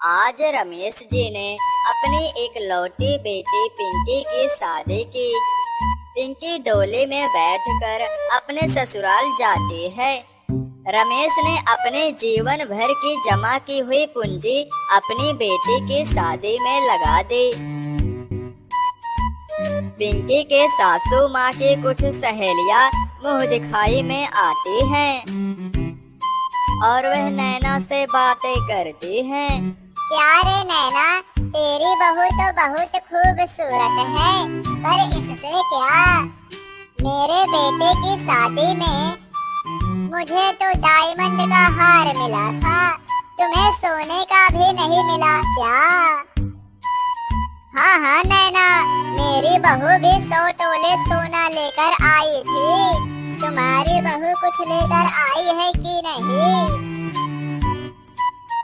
आज रमेश जी ने अपनी एक लौटी बेटी पिंकी की शादी की। पिंकी डोली में बैठकर अपने ससुराल जाती है। रमेश ने अपने जीवन भर की जमा की हुई पूंजी अपनी बेटी की शादी में लगा दी। पिंकी के सासू माँ की कुछ सहेलियाँ मुंह दिखाई में आती हैं और वह नैना से बातें करती हैं। क्या रे नैना, तेरी बहू तो बहुत खूबसूरत है, पर इससे क्या? मेरे बेटे की शादी में मुझे तो डायमंड का हार मिला था, तुम्हें सोने का भी नहीं मिला क्या? हाँ हाँ नैना, मेरी बहू भी 100 तोले सोना लेकर आई थी। तुम्हारी बहू कुछ लेकर आई है कि नहीं?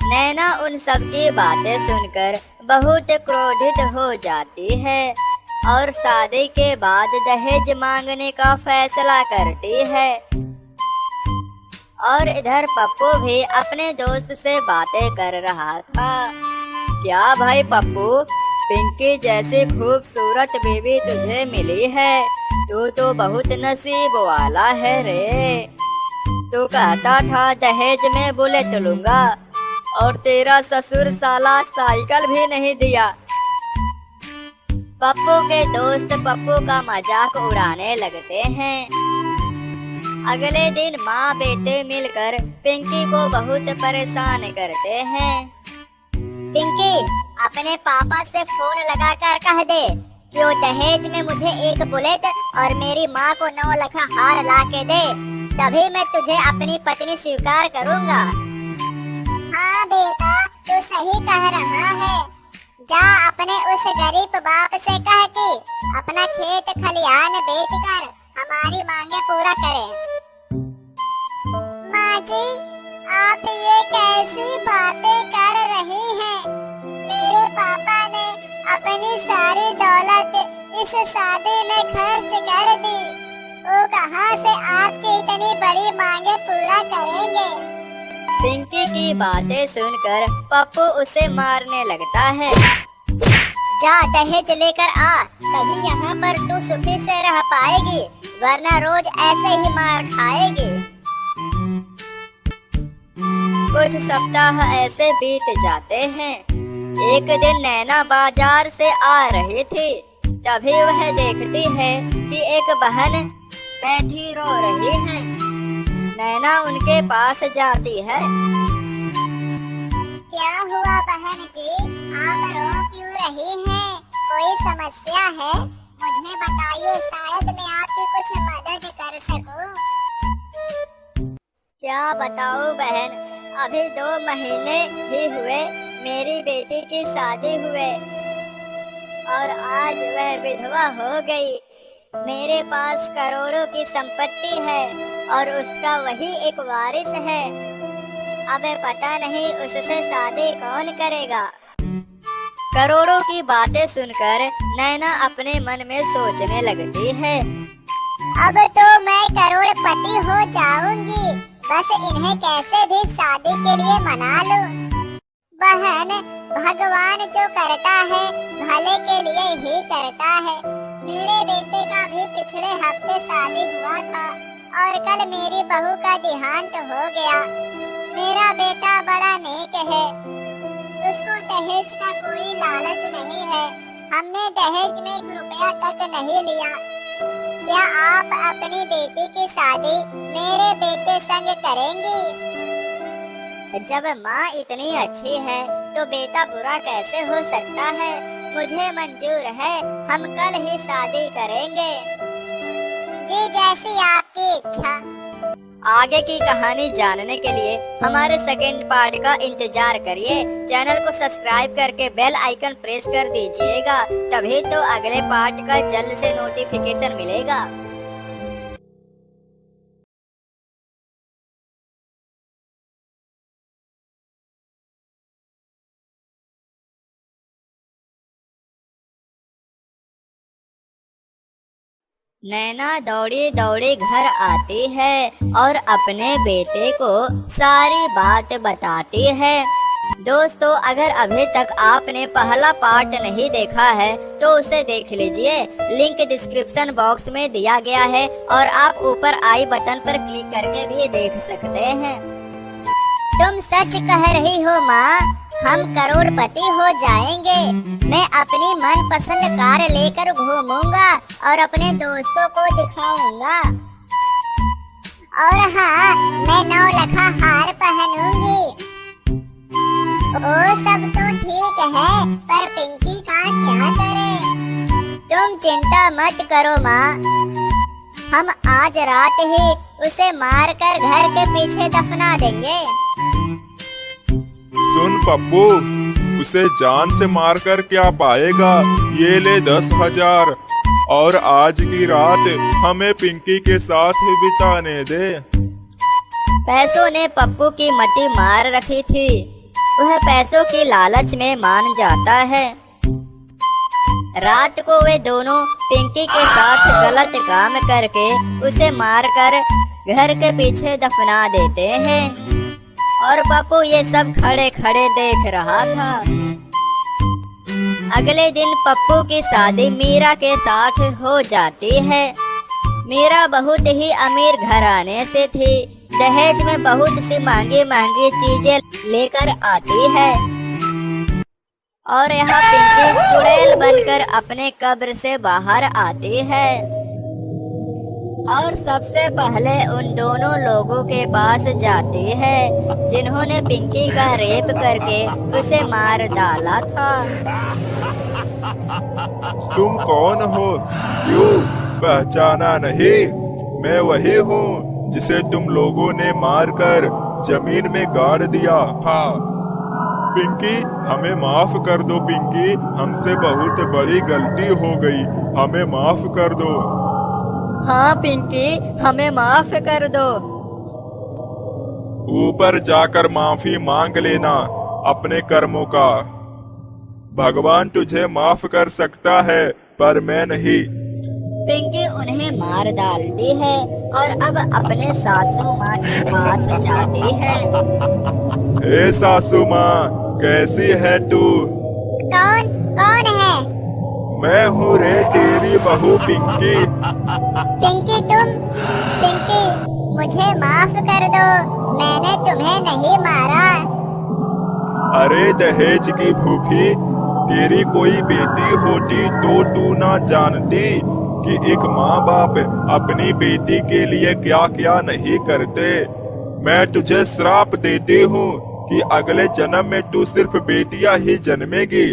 नैना उन सब की बातें सुनकर बहुत क्रोधित हो जाती है और शादी के बाद दहेज मांगने का फैसला करती है। और इधर पप्पू भी अपने दोस्त से बातें कर रहा था। क्या भाई पप्पू, पिंकी जैसी खूबसूरत बीवी तुझे मिली है, तू तो बहुत नसीब वाला है रे। तू कहता था दहेज में बुलेट लूंगा और तेरा ससुर साला साइकिल भी नहीं दिया। पप्पू के दोस्त पप्पू का मजाक उड़ाने लगते हैं। अगले दिन माँ बेटे मिलकर पिंकी को बहुत परेशान करते हैं। पिंकी, अपने पापा से फोन लगाकर कह दे कि वो दहेज में मुझे एक बुलेट और मेरी माँ को 9 लाख हार ला के दे, तभी मैं तुझे अपनी पत्नी स्वीकार करूँगा। हाँ बेटा, तू सही कह रहा है। जा अपने उस गरीब बाप से कह कि अपना खेत खलिहान बेचकर हमारी मांगे पूरा करे। माँ जी, आप ये कैसी बातें कर रही हैं? मेरे पापा ने अपनी सारी दौलत इस शादी में खर्च कर दी, वो कहाँ से आपकी इतनी बड़ी मांगे पूरा करेंगे? पिंकी की बातें सुनकर पप्पू उसे मारने लगता है। जा दहेज लेकर आ, तभी यहाँ पर तू सुखी से रह पाएगी, वरना रोज ऐसे ही मार खाएगी। कुछ सप्ताह ऐसे बीत जाते हैं। एक दिन नैना बाजार से आ रही थी, तभी वह देखती है कि एक बहन बैठी रो रही है। नैना उनके पास जाती है। क्या हुआ बहन जी, आप रो क्यों रही हैं? कोई समस्या है? मुझे बताइए, शायद मैं आपकी कुछ मदद कर सकूं। क्या बताऊं बहन, अभी 2 महीने ही हुए मेरी बेटी की शादी हुए और आज वह विधवा हो गई। मेरे पास करोड़ों की संपत्ति है और उसका वही एक वारिस है। अब पता नहीं उससे शादी कौन करेगा। करोड़ों की बातें सुनकर नैना अपने मन में सोचने लगती है। अब तो मैं करोड़पति हो जाऊंगी, बस इन्हें कैसे भी शादी के लिए मना लूं। बहन, भगवान जो करता है भले के लिए ही करता है। मेरे बेटे का भी पिछले हफ्ते शादी हुआ था और कल मेरी बहू का देहांत हो गया। मेरा बेटा बड़ा नेक है, उसको दहेज का कोई लालच नहीं है। हमने दहेज में 1 रुपया तक नहीं लिया। क्या आप अपनी बेटी की शादी मेरे बेटे संग करेंगी? जब माँ इतनी अच्छी है तो बेटा बुरा कैसे हो सकता है। मुझे मंजूर है, हम कल ही शादी करेंगे। जी, जैसी आपकी इच्छा। आगे की कहानी जानने के लिए हमारे सेकंड पार्ट का इंतजार करिए। चैनल को सब्सक्राइब करके बेल आइकन प्रेस कर दीजिएगा, तभी तो अगले पार्ट का जल्द से नोटिफिकेशन मिलेगा। नैना दौड़ी दौड़ी घर आती है और अपने बेटे को सारी बात बताती है। दोस्तों, अगर अभी तक आपने पहला पार्ट नहीं देखा है तो उसे देख लीजिए। लिंक डिस्क्रिप्शन बॉक्स में दिया गया है और आप ऊपर आई बटन पर क्लिक करके भी देख सकते हैं। तुम सच कह रही हो माँ, हम करोड़पति हो जाएंगे। मैं अपनी मनपसंद कार लेकर घूमूंगा और अपने दोस्तों को दिखाऊंगा। और हाँ, मैं 9 लाख हार पहनूंगी। वो सब तो ठीक है, पर पिंकी का क्या करें? तुम चिंता मत करो माँ, हम आज रात ही उसे मारकर घर के पीछे दफना देंगे। सुन पप्पू, उसे जान से मारकर क्या पाएगा? ये ले 10,000 और आज की रात हमें पिंकी के साथ बिताने दे। पैसों ने पप्पू की मट्टी मार रखी थी। वह पैसों की लालच में मान जाता है। रात को वे दोनों पिंकी के साथ गलत काम करके उसे मारकर घर के पीछे दफना देते हैं और पप्पू ये सब खड़े खड़े देख रहा था। अगले दिन पप्पू की शादी मीरा के साथ हो जाती है। मीरा बहुत ही अमीर घराने से थी। दहेज में बहुत सी महंगी महंगी चीजें लेकर आती है और यहाँ पिंकी चुड़ैल बनकर अपने कब्र से बाहर आती है और सबसे पहले उन दोनों लोगों के पास जाती है जिन्होंने पिंकी का रेप करके उसे मार डाला था। तुम कौन हो? क्यों पहचाना नहीं? मैं वही हूँ जिसे तुम लोगों ने मारकर जमीन में गाड़ दिया था। पिंकी, हमें माफ कर दो पिंकी, हमसे बहुत बड़ी गलती हो गई, हमें माफ कर दो। हाँ पिंकी, हमें माफ कर दो। ऊपर जाकर माफी मांग लेना अपने कर्मों का। भगवान तुझे माफ कर सकता है पर मैं नहीं। पिंकी उन्हें मार डालती है और अब अपने सासू माँ के पास जाती है। ए सासू माँ, कैसी है तू? कौन कौन है? मैं हूँ रे तेरी बहू पिंकी। पिंकी पिंकी, मुझे माफ कर दो, मैंने तुम्हें नहीं मारा। अरे दहेज की भूखी, तेरी कोई बेटी होती तो तू ना जानती कि एक माँ बाप अपनी बेटी के लिए क्या क्या नहीं करते। मैं तुझे श्राप देती हूँ कि अगले जन्म में तू सिर्फ बेटियां ही जन्मेगी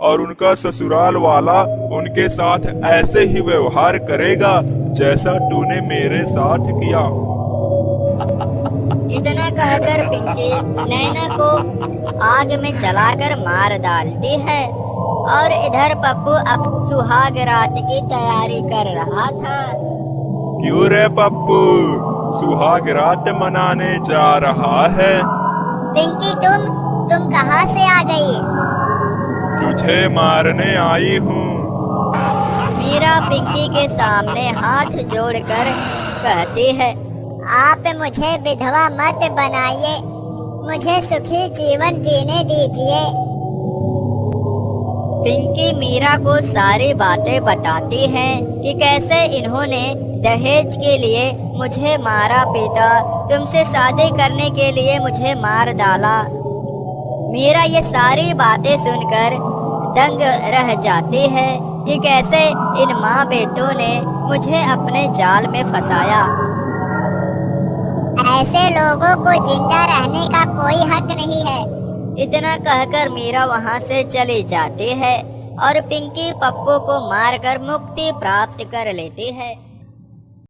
और उनका ससुराल वाला उनके साथ ऐसे ही व्यवहार करेगा जैसा तूने मेरे साथ किया। इतना कहकर पिंकी नैना को आग में जलाकर मार डालती है और इधर पप्पू अब सुहाग रात की तैयारी कर रहा था। क्यों रे पप्पू, सुहाग रात मनाने जा रहा है? पिंकी, तुम कहाँ से आ गई? तुझे मारने आई हूँ। मीरा पिंकी के सामने हाथ जोड़कर कहती है, आप मुझे विधवा मत बनाइए, मुझे सुखी जीवन जीने दीजिए। पिंकी मीरा को सारी बातें बताती है कि कैसे इन्होंने दहेज के लिए मुझे मारा पीटा, तुमसे शादी करने के लिए मुझे मार डाला। मीरा ये सारी बातें सुनकर दंग रह जाती है कि कैसे इन माँ बेटों ने मुझे अपने जाल में फंसाया। ऐसे लोगों को जिंदा रहने का कोई हक नहीं है। इतना कहकर मीरा वहाँ से चली जाती है और पिंकी पप्पू को मारकर मुक्ति प्राप्त कर लेती है।